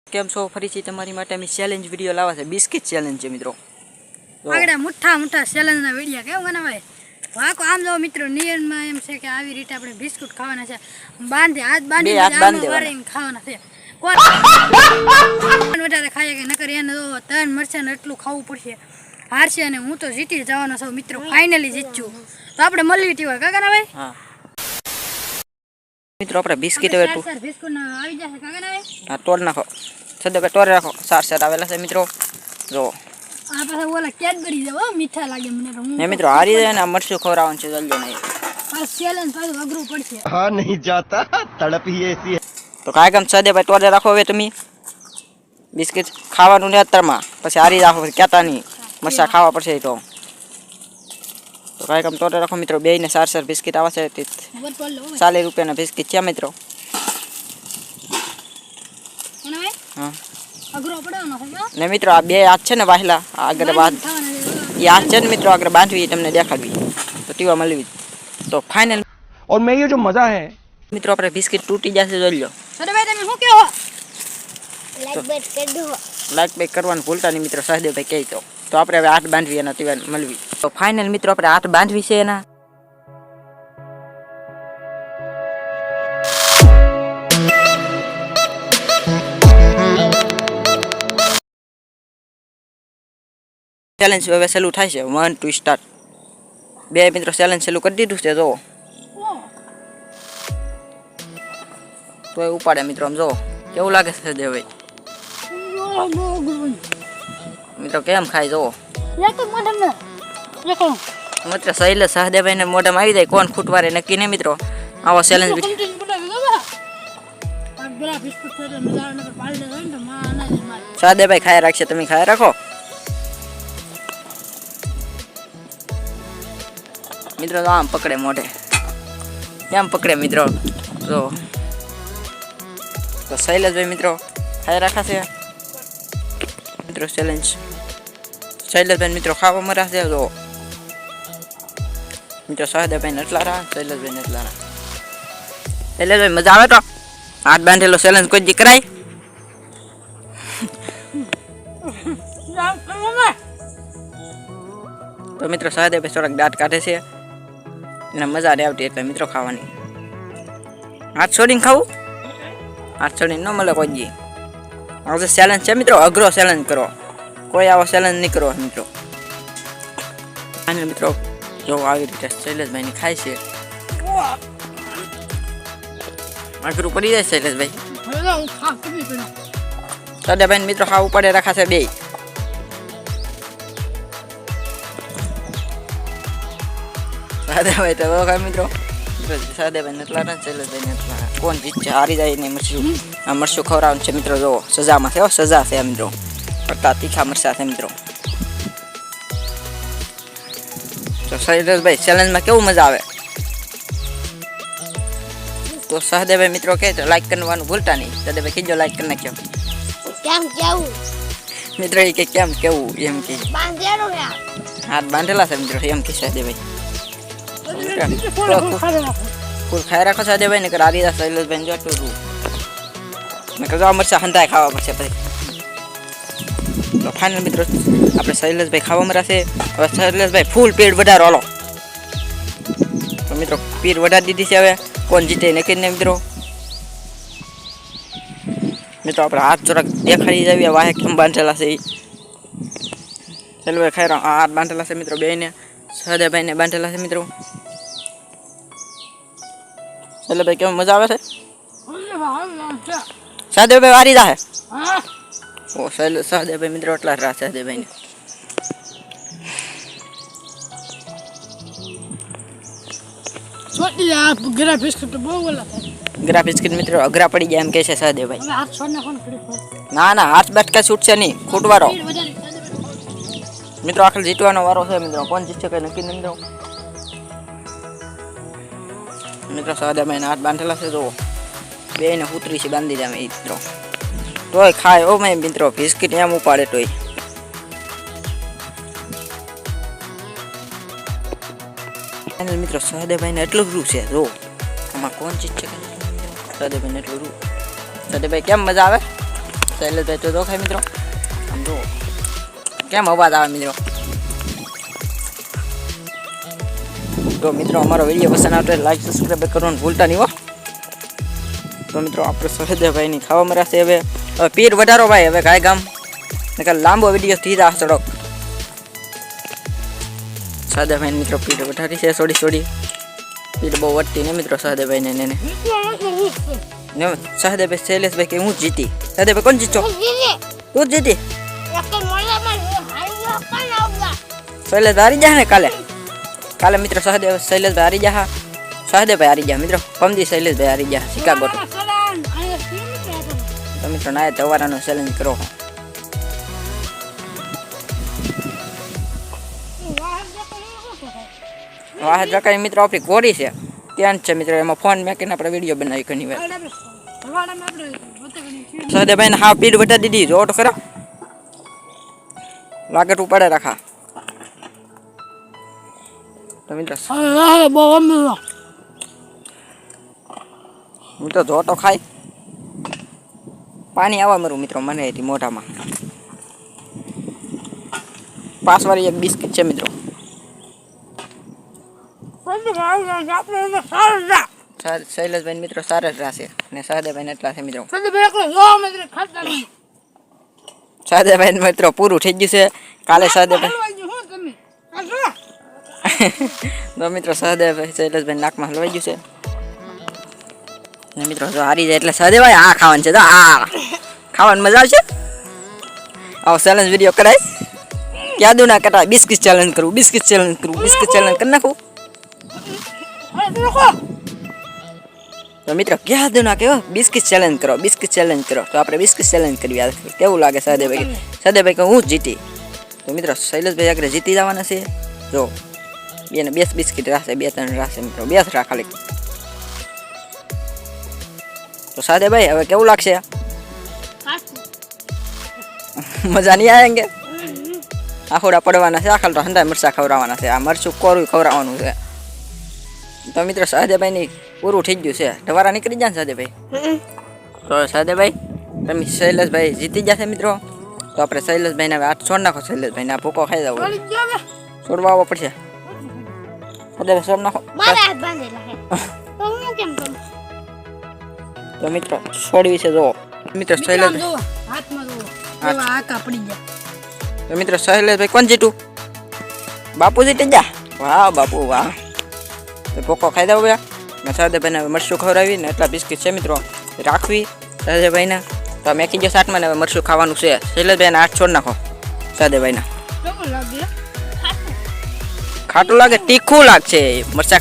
કેમ છો ફરીથી તમારી માટે અમે ચેલેન્જ વિડિયો લાવ્યા છે બિસ્કિટ ચેલેન્જ છે મિત્રો આગળ મોટા ચેલેન્જ ના વિડિયો કેમ બનાવાય વાકો આમ જો મિત્રો નિયમમાં એમ છે કે આવી રીતે આપણે બિસ્કિટ ખાવાના છે હાથ બાંધી વારીને ખાવાના છે કોણ વધારે ખાય કે નકર એને ત્રણ મરચાં એટલું ખાવું પડશે હારશે અને હું તો જીતી જવાનો છું મિત્રો ફાઇનલી જીતશું તો આપણે મળી ટીવા કાકા ભાઈ હા મિત્રો આપણે બિસ્કિટ હવે બિસ્કિટ આવી જશે કાકા ભાઈ હા તોડ નાખો સદે બે તોડ રાખો સાર આવેલા છે મિત્રો જો આ પાછા ઓલા કેડબરી છે હો મીઠા લાગે મને તો ને મિત્રો હારી જાય ને મરચું ખવડાવવાનું છે જલ્દી નહીં આ ચેલેન્જ પાછું અઘરું પડશે હા નહીં જાતા તડપ ही ऐसी है તો કાય કામ સદે ભાઈ તોડે રાખો હવે તમે બિસ્કિટ ખાવાનું ને અત્તરમાં પછી હારી રાખો કેતા નહીં મરચા ખાવા પડશે તો કાય કામ તોડે રાખો મિત્રો બેય ને સાર બિસ્કિટ આવે છે 40 રૂપિયાના બિસ્કિટ છે મિત્રો હા અઘરો પડવાનો છે ને મિત્રો આ બે હાથ છે ને વાહલા આગળ બાંધ એ હાથ છે ને મિત્રો આગળ બાંધવી તમને દેખાડવી તો ટીવા મળવી તો ફાઇનલ और मैं ये जो मजा है મિત્રો આપણે બિસ્કિટ તૂટી જશે જોઈ લો સરે ભાઈ તમે શું કહો લાઈક બેક કરવાનું ભૂલતા નહીં મિત્રો સહદેવભાઈ કહે તો આપણે હવે હાથ બાંધવી એના ટીવા મળવી તો ફાઇનલ મિત્રો આપણે હાથ બાંધવી છે એના ચેલેન્જ હવે ચાલુ થાય છે 1 2 સ્ટાર્ટ બે મિત્રો ચેલેન્જ ચાલુ કરી દીધું છે જો તો એ ઉપાડે મિત્રો આમ જો કેવું લાગે છે દેવભાઈ મિત્રો કેમ ખાય જો મિત્રો સહેલે સહદેવભાઈ ને મોઢામાં આવી જાય કોણ ખૂટવારે નક્કી નહીં મિત્રો આવો ચેલેન્જ સહદેવભાઈ ખાય રાખશે તમે ખાય રાખો મિત્રો આમ પકડે મોઢે કેમ પકડે મિત્રો તો શૈલેષભાઈ મિત્રો ખાઈ રાખાશે મિત્રો ચેલેન્જ શૈલેષભાઈ મિત્રો ખાવા મરાશે તો મિત્રો સહદેવભાઈ ને એટલા રહ્યા શૈલેષભાઈ ને એટલા રહ્યા શૈલેષભાઈ મજા આવે તો હાથ બાંધેલો ચેલેન્જ કોઈ દી કરાય તો મિત્રો સહદેવભાઈ થોડાક દાંત કાઢે છે એને મજા નહીં આવતી એટલે મિત્રો ખાવાની હાથ છોડીને ખાવું હાથ છોડીને ન મળે કોઈ જી આજે ચેલેન્જ છે મિત્રો અઘરો ચેલેન્જ કરો કોઈ આવો ચેલેન્જ નહીં કરો મિત્રો અને મિત્રો જો આવી રીતે શૈલેષભાઈની ખાય છે અઘરું પડી જાય શૈલેષભાઈ સદાભાઈ મિત્રો ખાવું પડે રાખાશે બે સદાભાઈ તો કાંઈ મિત્રો સદાભાઈ એટલા ને શૈલેષભાઈ એટલા કોણ જીતશે હારી જાય ને મરચું આ મરચું ખવડાવવાનું છે મિત્રો જો સજામાં છે સજા છે મિત્રો કરતા તીખા મરચા છે મિત્રો તો શૈલેષભાઈ ચેલેન્જમાં કેવું મજા આવે તો સહદેવભાઈ મિત્રો કહે તો લાઈક કરવાનું ભૂલતા નહીં સહદેવભાઈ કીજો લાઈક કરી નાખ્યો કેમ કેવું મિત્રો એ કે કેમ કેવું એમ કે બાંધેલો હાથ બાંધેલા છે મિત્રો એમ કે સહદેવભાઈ ફૂલ ખાઈ રાખો સહદેવભાઈ ને કરારી દા શૈલેષભાઈ જો ટૂરું મેં કહ્યું મરચા હંતાય ખાવા પડશે પછી તો ફાઇનલ મિત્રો આપણે શૈલેષભાઈ ખાવા મરાશે હવે શૈલેષભાઈ ફૂલ પેટ વધારો હાલો તો મિત્રો પેટ વધારી દીધી છે હવે કોણ જીતે નક્કી ને મિત્રો મિત્રો આપણે હાથ થોડાક દેખાડી જાવીએ વાહે કેમ બાંધેલા છે શૈલેષભાઈ ખાઈ રહ્યો હાથ બાંધેલા છે મિત્રો બેને સહદેવભાઈ ને બાંધેલા છે મિત્રો શૈલેષભાઈ કેમ મજા આવે છે સહદેવભાઈ વારી જાહે ઓ સહદેવભાઈ મિત્રો એટલા જ રહ્યા સહદેવભાઈ ને ગરા બિસ્કિટ બહુ ઓલા ગરા બિસ્કિટ મિત્રો અઘરા પડી ગયા એમ કહે છે સહદેવભાઈ ના હાથ બટકા છૂટશે નહીં ખૂટવારો મિત્રો આખરે જીતવાનો વારો છે મિત્રો કોણ જીતશે કઈ નક્કી નહીં મિત્રો સહદેવભાઈ હાથ બાંધેલા છે જો બે ને ઉતરી છે બાંધી દે મિત્રો તોય ખાય ઓ મેં મિત્રો બિસ્કિટ એમ ઉપાડે તોય મિત્રો સહદેવભાઈ ને એટલું રૂ છે જો આમાં કોણ ચીજ છે સહદેવભાઈ ને એટલું રૂ સહદેવભાઈ કેમ મજા આવે શૈલેષભાઈ તો ખાય મિત્રો આમ જો કેમ અવાજ આવે મિત્રો. તો મિત્રો અમારો વિડીયો પસંદ આવતો હોય લાઈક સબસ્ક્રાઈબ કરવાનું ભૂલતા નહીં હો. તો મિત્રો આપણે સહદેવભાઈની ખાવા મરાશે. હવે પીર વધારો ભાઈ, હવે ગાય ગામ નકર લાંબો વિડીયો થઈ જશે થોડોક. સહદેવભાઈ મિત્રો પીર વધારી છે થોડી પીર બહુ વધતી ને મિત્રો સહદેવભાઈને ને સહદેવભાઈ શૈલેષભાઈ કે હું જીતી. સહદેવભાઈ કોણ જીતો? તું જ જીતી. શૈલેષભાઈ હારી જા ને કાલે મિત્રો શૈલેષભાઈ હારી જા. સહદેવભાઈ હારી ગયા મિત્રો. પમદી શૈલેષભાઈ હારી ગયા શિકાગો. તો મિત્રો ના તવારાનો ચેલેન્જ કરો. વાહ જકાઈ મિત્રો આપણી ઘોડી છે ત્યાં જ છે મિત્રો. એમાં ફોન મેકીને આપણે વિડીયો બનાવી ઘણી વાર. સહદેવભાઈને હા પીડ બટા દીધી જો તો ખરા લાગે તું પડે રાખા. તો મિત્રો મિત્રો જોટો ખાય પાણી આવવા મારું મિત્રો મને હતી મોઢામાં. પાસવાળી એક બિસ્કિટ છે મિત્રો. શૈલેષભાઈ મિત્રો સારા જ રહેશે ને સહદેવભાઈ એટલા છે મિત્રો. સહદેવભાઈ મિત્રો પૂરું થઈ ગયું છે કાલે સહદેવભાઈ. તો મિત્રો સહદેવભાઈ શૈલેષભાઈ નાકમાં હલવાઈ ગયું છે ને મિત્રો જો હારી જાય એટલે સહદેવભાઈ આ ખાવાનું છે. તો આ ખાવાની મજા આવશે. આવો ચેલેન્જ વિડીયો કરાય યાદ ના કરાય. બિસ્કિટ ચેલેન્જ કરું બિસ્કિટ ચેલેન્જ કરી નાખું. તો મિત્રો યાદ ના કેવો બિસ્કિટ ચેલેન્જ કરો તો આપણે બિસ્કિટ ચેલેન્જ કરવી. કેવું લાગે સહદેવભાઈ કે હું જીતી. તો મિત્રો શૈલેષભાઈ આગળ જીતી જવાના છે. જો બેને 2 બિસ્કિટ રાખશે 2-3 રાખશે મિત્રો 2 જ ખાલી. તો સહદેવભાઈ હવે કેવું લાગશે? મજા નહીં આવેંગે. આખોડા પડવાના છે. આખા તો હંધા મરચા ખવડાવવાના છે. આ મરચું કોરું ખવડાવવાનું છે. તો મિત્રો સહદેવભાઈની પૂરું થઈ ગયું છે. ઢવારા નીકળી જાય ને સહદેવભાઈ. તો સહદેવભાઈ તમે શૈલેષભાઈ જીતી જશે મિત્રો. તો આપણે શૈલેષભાઈને હવે હાથ છોડ નાખો. શૈલેષભાઈને આ ભૂકો ખાઈ જવો છોડવા આવવો પડશે. સહદેવભાઈ છોડ નાખો. તો મિત્રો છોડવી છે જો મિત્રો શૈલેષભાઈ. તો મિત્રો શૈલેષભાઈ કોણ જીતું? બાપુ જીતી જા. વાહ બાપુ વાહ. તો ભૂકો ખાઈ દઉં ભાઈ. સહદેવભાઈને હવે મરચું ખવડાવી ને એટલા બિસ્કિટ છે મિત્રો રાખવી સહદેવભાઈને. તો મેકી ગયો શાકમાં ને હવે મરચું ખાવાનું છે. શૈલેષભાઈને હાથ છોડ નાખો. સહદેવભાઈને ખાટું લાગે તીખું લાગશે. મરચા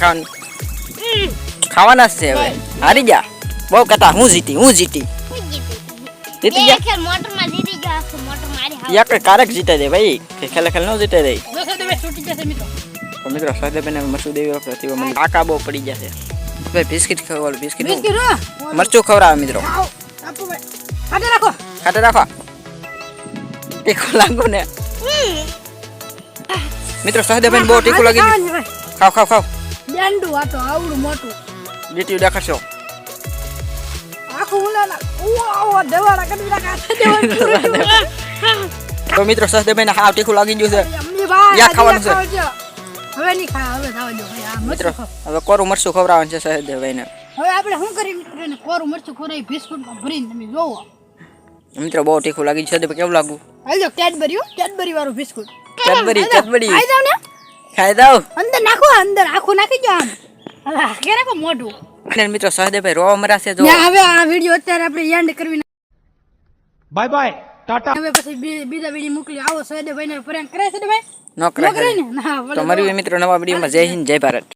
ખાવાના છે. હવે હારી જા બહુ કહેતા હું જીતી યાર કારક જીતે દે ભાઈ. ખેલે ન જીતે દે. તો મિત્રો સહદેવભાઈને મરચું દેવી વખતે આકા બહુ પડી જશે. ભાઈ બિસ્કિટ ખવડાવો બિસ્કિટ મરચું ખવડાવો મિત્રો. ખાટે રાખો તીખું લાગુ ને મિત્રો. સહદેવભાઈને બહુ તીખું લાગી ગયું. ખાવ લીટી દેખાડશો. તો મિત્રો સહદેવભાઈને હાવ તીખું લાગી ગયું છે. યા ખાવાનું છે મિત્રો. હવે કોરું મરચું ખવડાવવાનું છે સહદેવભાઈને. હવે આપણે શું કરી મિત્રોને કોરું મરચું ખવડાવી બિસ્કુટમાં ભરીને તમે જોવો મિત્રો. બહુ તીખું લાગી છે. કેવું લાગુ? હાલો કેડબરી વાળું બિસ્કુટ. કેડબરી ખાઈ જાવ ને. ખાઈ દઉં. અંદર નાખો આખું નાખી જાવ. આમ કે રાખો મોઢું. અને મિત્રો સહદેવભાઈ રોવા મરાશે જો. હવે આ વિડિયો અત્યારે આપણે એન્ડ કરવી. Bye bye tata. હવે પછી બીજા વિડિયો મોકલી. આવો સહદેવભાઈને પ્રેન્ક કરે છે ભાઈ. ન કરે. તો મારી મિત્રો નવા વિડીયોમાં જય હિન્દ જય ભારત.